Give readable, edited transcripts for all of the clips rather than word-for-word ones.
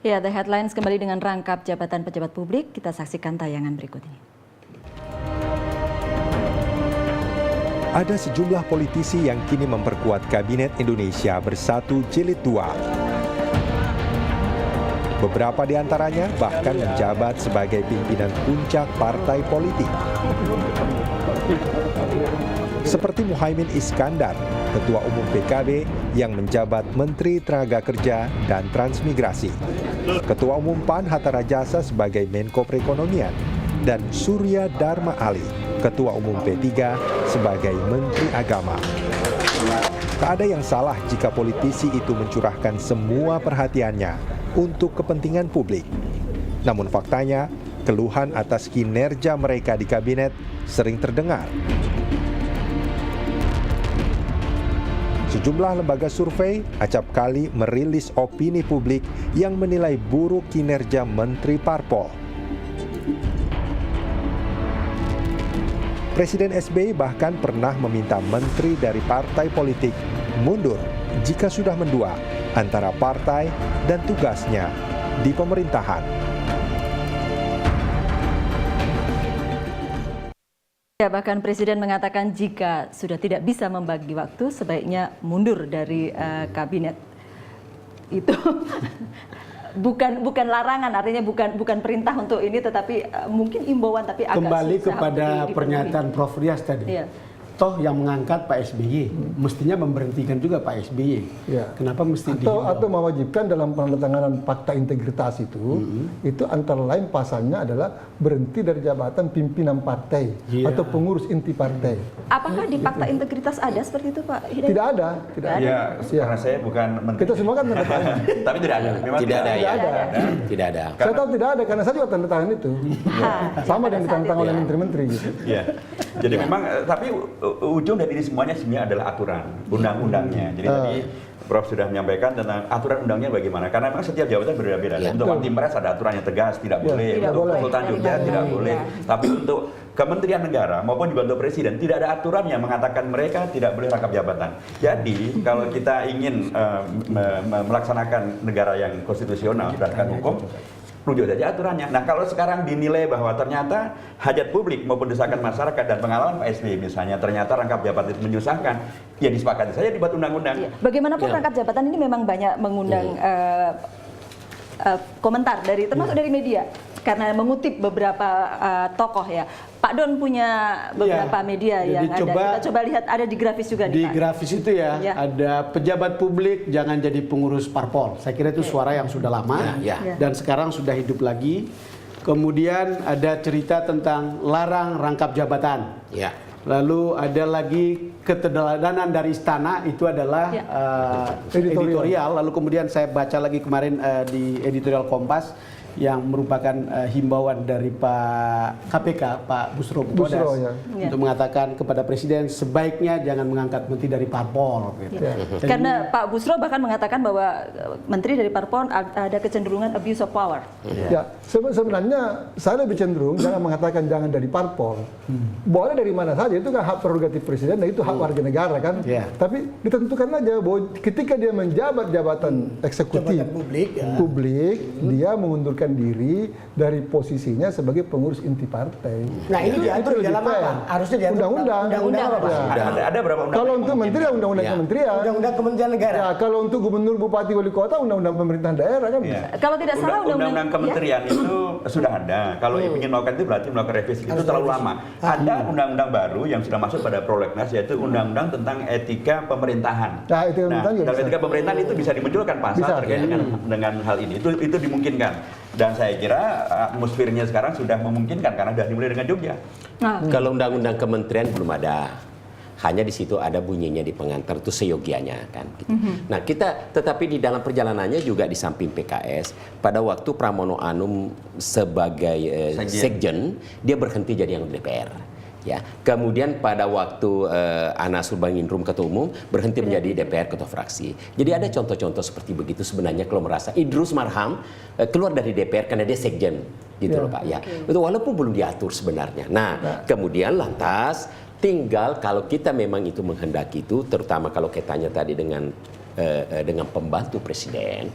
Ya, The Headlines kembali dengan rangkap jabatan pejabat publik. Kita saksikan tayangan berikut ini. Ada sejumlah politisi yang kini memperkuat Kabinet Indonesia Bersatu Jilid 2. Beberapa di antaranya bahkan menjabat sebagai pimpinan puncak partai politik. Seperti Muhaimin Iskandar, Ketua Umum PKB yang menjabat Menteri Tenaga Kerja dan Transmigrasi. Ketua Umum PAN Hatta Rajasa sebagai Menko Perekonomian. Dan Surya Dharma Ali, Ketua Umum P3 sebagai Menteri Agama. Tak ada yang salah jika politisi itu mencurahkan semua perhatiannya untuk kepentingan publik. Namun faktanya, keluhan atas kinerja mereka di kabinet sering terdengar. Sejumlah lembaga survei acap kali merilis opini publik yang menilai buruk kinerja Menteri Parpol. Presiden SBY bahkan pernah meminta menteri dari partai politik mundur jika sudah mendua antara partai dan tugasnya di pemerintahan. Ya, bahkan Presiden mengatakan jika sudah tidak bisa membagi waktu, sebaiknya mundur dari kabinet. Itu bukan larangan, artinya bukan perintah untuk ini, tetapi mungkin imbauan, tapi agak kembali susah kepada pernyataan Prof. Rias tadi. Iya. Toh yang mengangkat Pak SBY, mestinya memberhentikan juga Pak SBY. Ya. Kenapa mesti atau mewajibkan dalam penandatanganan fakta integritas itu antara lain pasalnya adalah berhenti dari jabatan pimpinan partai atau pengurus inti partai. Apakah di fakta integritas ada seperti itu, Pak Hidayat? Tidak ada, tidak ada. Ya, karena saya bukan menteri. Kita semua kan tanda tangan. Tapi tidak ada. Memang tidak ada. Tidak ada. Saya tahu tidak ada karena saya juga tanda tangan itu. Sama dengan ditantang oleh menteri-menteri gitu. Iya. Jadi memang tapi ujung dari ini semuanya sebenarnya adalah aturan undang-undangnya. Jadi tadi Prof sudah menyampaikan tentang aturan undangnya bagaimana. Karena memang setiap jabatan berbeda-beda. Untuk One Team Press ada aturan yang tegas, tidak boleh. Untuk Sultan Jogja tidak boleh. Tapi untuk Kementerian Negara maupun juga untuk Presiden tidak ada aturan yang mengatakan mereka tidak boleh rangkap jabatan. Jadi kalau kita ingin melaksanakan negara yang konstitusional berdasarkan hukum, rujuk saja aturannya. Nah, kalau sekarang dinilai bahwa ternyata hajat publik maupun desakan masyarakat dan pengalaman Pak SBY misalnya ternyata rangkap jabatan itu menyusahkan, ya disepakati saja dibuat undang-undang. Bagaimanapun rangkap jabatan ini memang banyak mengundang komentar dari termasuk dari media karena mengutip beberapa tokoh ya. Pak Don punya beberapa media yang ada. Kita coba lihat, ada di grafis juga di nih, Pak. grafis itu ada pejabat publik jangan jadi pengurus parpol. Saya kira itu suara yang sudah lama dan sekarang sudah hidup lagi. Kemudian ada cerita tentang larang rangkap jabatan. Lalu ada lagi keteladanan dari istana, itu adalah editorial. Lalu kemudian saya baca lagi kemarin di editorial Kompas yang merupakan himbauan dari Pak KPK, Pak Busro untuk mengatakan kepada Presiden sebaiknya jangan mengangkat menteri dari parpol. Karena Pak Busro bahkan mengatakan bahwa menteri dari parpol ada kecenderungan abuse of power. Ya, sebenarnya saya lebih cenderung jangan mengatakan jangan dari parpol. Boleh dari mana saja, itu kan hak prerogatif Presiden dan itu hak warga negara kan. Tapi ditentukan aja bahwa ketika dia menjabat jabatan eksekutif publik, dia mengundurkan diri dari posisinya sebagai pengurus inti partai. Nah, ini diatur dalam apa? Harusnya diatur undang-undang apa, Pak? Ada berapa undang? Kalau untuk menteri ya undang-undang kementerian. Undang-undang Kementerian Negara. Ya, kalau untuk gubernur, bupati, wali kota undang-undang pemerintahan daerah kan. Kalau tidak salah undang-undang kementerian itu sudah ada. Kalau ingin melakukan itu berarti melakukan revisi. Itu terlalu lama. Ada undang-undang baru yang sudah masuk pada prolegnas, yaitu undang-undang tentang etika pemerintahan. Nah, dalam etika pemerintahan itu bisa dimunculkan pasal terkait dengan hal ini. Itu dimungkinkan. Dan saya kira atmosfernya sekarang sudah memungkinkan karena sudah dimulai dengan Jogja. Kalau undang-undang kementerian belum ada. Hanya di situ ada bunyinya di pengantar itu seyogianya kan. Gitu. Nah tetapi di dalam perjalanannya juga di samping PKS pada waktu Pramono Anung sebagai sekjen dia berhenti jadi yang DPR. Ya, kemudian pada waktu Anas Urbaningrum Ketua Umum berhenti menjadi DPR Ketua Fraksi. Jadi ada contoh-contoh seperti begitu sebenarnya kalau merasa Idrus Marham keluar dari DPR karena dia sekjen, gitu loh Pak. Ya, itu walaupun belum diatur sebenarnya. Nah, kemudian lantas tinggal kalau kita memang itu menghendaki itu, terutama kalau kaitannya tadi dengan pembantu presiden.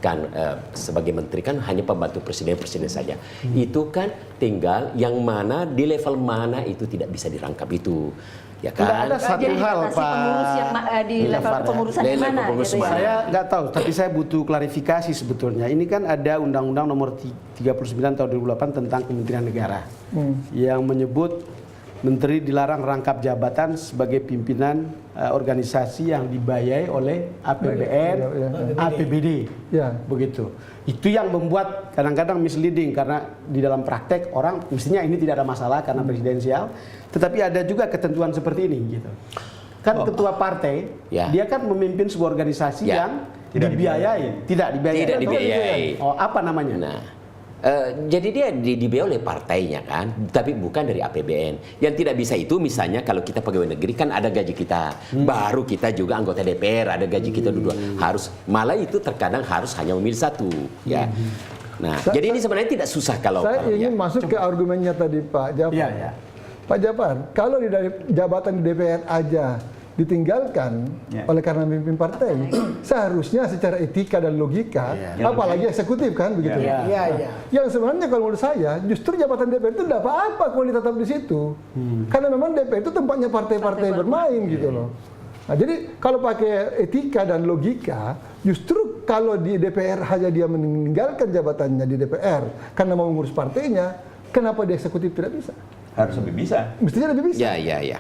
kan sebagai menteri kan hanya pembantu presiden saja. Itu kan tinggal yang mana di level mana itu tidak bisa dirangkap itu. Ya kan? Tidak ada satu Jadi hal, dibatasi Pak. pengurus yang di level kepengurusan di mana? Gitu ya? Saya nggak tahu, tapi saya butuh klarifikasi sebetulnya. Ini kan ada Undang-Undang Nomor 39 tahun 2008 tentang Kementerian Negara yang menyebut menteri dilarang rangkap jabatan sebagai pimpinan organisasi yang dibiayai oleh APBN, APBD, begitu. Itu yang membuat kadang-kadang misleading karena di dalam praktek orang mestinya ini tidak ada masalah karena presidensial, tetapi ada juga ketentuan seperti ini, gitu. Kan ketua partai, dia kan memimpin sebuah organisasi yang dibiayai, tidak dibiayai. Oh, apa namanya? Nah, jadi dia dibiayai oleh partainya kan, tapi bukan dari APBN. Yang tidak bisa itu misalnya kalau kita pegawai negeri kan ada gaji kita, baru kita juga anggota DPR ada gaji kita dua, harus malah itu terkadang harus hanya memilih satu, ya. Nah, jadi ini sebenarnya tidak susah kalau. Saya ingin masuk ke argumennya tadi Pak Jafar. Pak Jafar, kalau dari jabatan di DPR aja ditinggalkan oleh karena memimpin partai, seharusnya secara etika dan logika, apalagi eksekutif kan begitu. Yang sebenarnya kalau menurut saya, justru jabatan DPR itu tidak apa-apa kalau tetap di situ, karena memang DPR itu tempatnya partai-partai bermain gitu loh. Nah, jadi kalau pakai etika dan logika, justru kalau di DPR hanya dia meninggalkan jabatannya di DPR karena mau mengurus partainya, kenapa di eksekutif tidak bisa? Harus lebih bisa. Mestinya lebih bisa. Ya.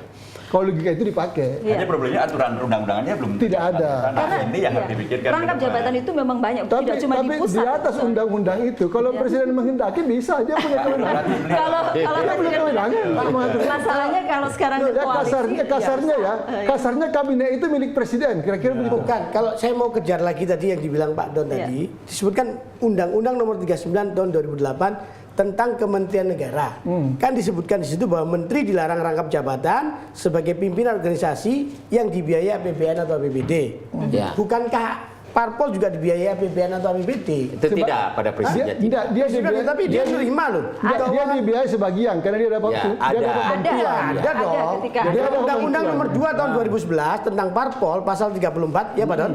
Kalau logika itu dipakai. Hanya problemnya aturan undang-undangannya belum tidak ada. Karena ini yang harus dipikirkan. Rangkap jabatan itu memang banyak, tidak cuma di pusat. Tapi di atas undang-undang itu, kalau presiden menghendaki bisa aja punya kewenangan. Kalau presiden masalahnya kalau sekarang kasarnya kabinet itu milik presiden, kira-kira begitu. Bukan, kalau saya mau kejar lagi tadi yang dibilang Pak Don tadi, disebutkan Undang-Undang Nomor 39 tahun 2008 tentang Kementerian Negara. Kan disebutkan di situ bahwa menteri dilarang rangkap jabatan sebagai pimpinan organisasi yang dibiayai APBN atau APBD. Bukankah parpol juga dibiayai APBN atau APBD? Itu tidak pada presidennya. Tidak, dia dibiayai, tapi dia menerima loh. Dia dibiayai sebagian karena dia dapat Ada dong. Jadi Undang-Undang Nomor 2 tahun 2011 tentang parpol pasal 34 ya Pak Don.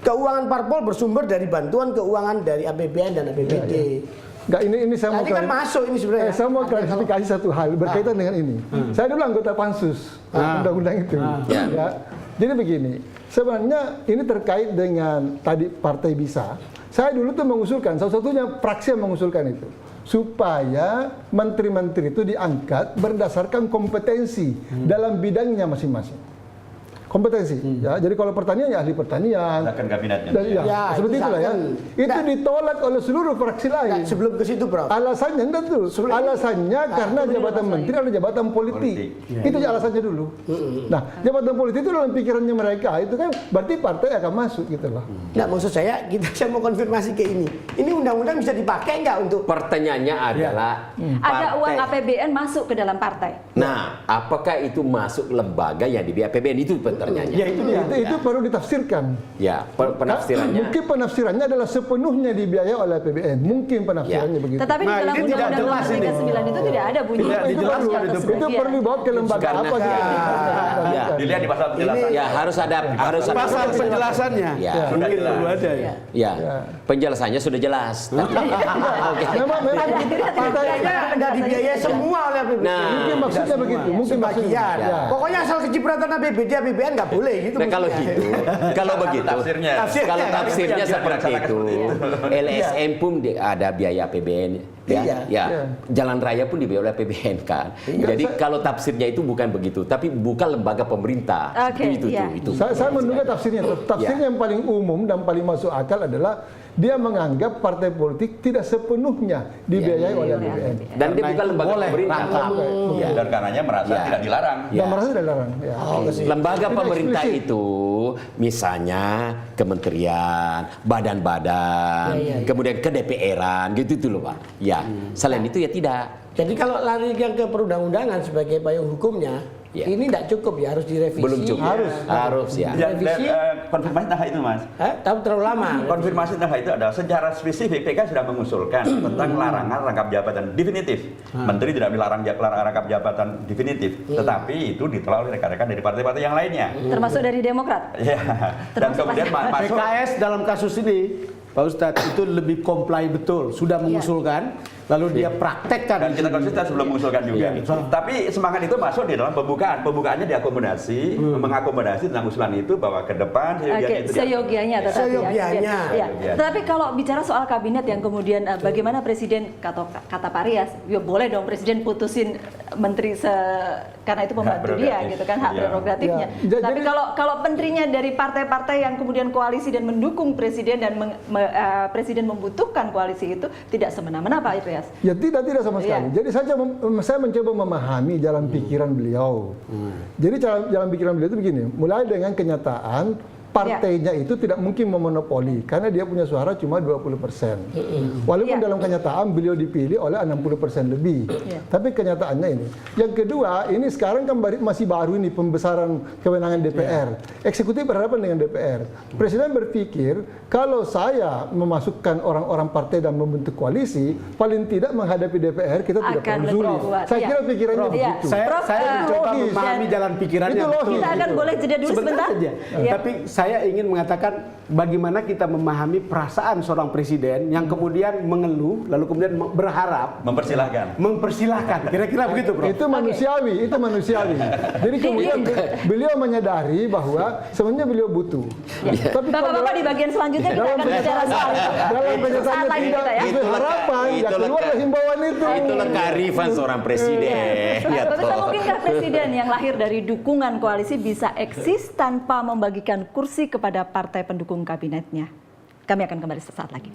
Keuangan parpol bersumber dari bantuan keuangan dari APBN dan APBD. Enggak, ini saya mau kan masuk ini sebenarnya. Saya mau klarifikasi satu hal berkaitan dengan ini. Saya dulu anggota pansus undang-undang itu. Ya. Jadi begini, sebenarnya ini terkait dengan tadi partai bisa. Saya dulu tuh mengusulkan, salah satunya fraksi yang mengusulkan itu, supaya menteri-menteri itu diangkat berdasarkan kompetensi dalam bidangnya masing-masing. Kompetensi, ya. Jadi kalau pertanian ya ahli pertanian. Kabinetnya. Seperti itulah ya. Itu ditolak oleh seluruh fraksi lain. Sebelum ke situ, Bro. Alasannya tentu. Alasannya karena jabatan menteri adalah jabatan politik. Itu alasannya dulu. Nah, jabatan politik itu dalam pikirannya mereka itu kan berarti partai akan masuk gitu loh. Nah, maksud saya saya mau konfirmasi ke ini. Ini undang-undang bisa dipakai nggak untuk? Pertanyaannya adalah ada uang APBN masuk ke dalam partai. Nah, apakah itu masuk lembaga yang dibiayai APBN itu pertanyaannya? Ya itu perlu ditafsirkan. Ya, penafsirannya. Mungkin penafsirannya adalah sepenuhnya dibiayai oleh APBN. Mungkin penafsirannya begitu. Tetapi di dalam Undang-Undang Nomor 39 itu tidak ada bunyi. Itu perlu dibawa ke lembaga apa gitu. Dilihat di pasal penjelasan. Ya, harus ada pasal penjelasannya. Mungkin perlu ada ya. Ya, penjelasannya sudah jelas. Memang partainya tidak dibiayai semua oleh APBN. Mungkin maksudnya begitu. Mungkin maksudnya. Pokoknya asal kecipratan APBD, APBN nggak boleh gitu. Nah, kalau gitu, kalau begitu, kalau tafsirnya seperti itu, LSM pun ada biaya APBN, jalan raya pun dibiayai oleh APBN kan. Jadi kalau tafsirnya itu bukan begitu, tapi bukan lembaga pemerintah. Itu. Saya menduga tafsirnya. Tafsirnya yang paling umum dan paling masuk akal adalah dia menganggap partai politik tidak sepenuhnya dibiayai oleh APBN. Dan dia bukan lembaga pemerintah. Dan karenanya merasa tidak dilarang. Dan merasa tidak dilarang. Lembaga pemerintah itu misalnya kementerian, badan-badan, kemudian ke DPR-an gitu loh Pak. Ya, selain itu ya tidak. Jadi kalau lari yang ke perundang-undangan sebagai payung hukumnya, ini tidak cukup ya, harus direvisi. Belum cukup. Harus ya. Konfirmasi tentang itu Mas. Tahu terlalu lama. Konfirmasi tentang itu adalah secara spesifik PK sudah mengusulkan tentang larangan rangkap jabatan definitif. Menteri tidak dilarang rangkap jabatan definitif, tetapi itu ditolak oleh rekan-rekan dari partai-partai yang lainnya. Termasuk dari Demokrat. Ya. Dan kemudian masuk PKS dalam kasus ini Pak Ustadz, itu lebih comply betul, sudah mengusulkan, lalu dia praktekkan. Dan kita konsisten sebelum mengusulkan juga. Tapi semangat itu masuk di dalam pembukaan. Pembukaannya diakomodasi, mengakomodasi tentang usulan itu bahwa ke depan seyogianya. Tapi kalau bicara soal kabinet yang kemudian bagaimana Presiden, kata Pak Rias, ya boleh dong Presiden putusin menteri karena itu pembantu dia gitu kan, hak prerogatifnya. Tapi kalau menterinya dari partai-partai yang kemudian koalisi dan mendukung Presiden dan Presiden membutuhkan koalisi itu, tidak semena-mena Pak Rias? Ya tidak sama sekali. Jadi saya mencoba memahami jalan pikiran beliau. Jadi jalan pikiran beliau itu begini, mulai dengan kenyataan partainya itu tidak mungkin memonopoli karena dia punya suara cuma 20%. Walaupun dalam kenyataan beliau dipilih oleh 60% lebih. Tapi kenyataannya ini. Yang kedua, ini sekarang kan masih baru ini pembesaran kewenangan DPR. Eksekutif berhadapan dengan DPR. Presiden berpikir kalau saya memasukkan orang-orang partai dan membentuk koalisi, paling tidak menghadapi DPR kita tidak perlu sulit. Saya kira pikirannya begitu. Saya mencoba memahami jalan pikirannya. Kita akan boleh jeda dulu sebentar. Tapi saya ingin mengatakan bagaimana kita memahami perasaan seorang presiden yang kemudian mengeluh lalu kemudian berharap mempersilahkan kira-kira begitu, Bro. Itu manusiawi, Jadi kemudian beliau menyadari bahwa sebenarnya beliau butuh. Tapi Bapak-bapak di bagian selanjutnya kita akan bicara soal itu. Dalam kenyataannya tidak itu harapan, ya keluar himbauan itu. Itulah kearifan seorang presiden. Tapi mungkinkah presiden yang lahir dari dukungan koalisi bisa eksis tanpa membagikan kursi kepada partai pendukung kabinetnya? Kami akan kembali sesaat lagi.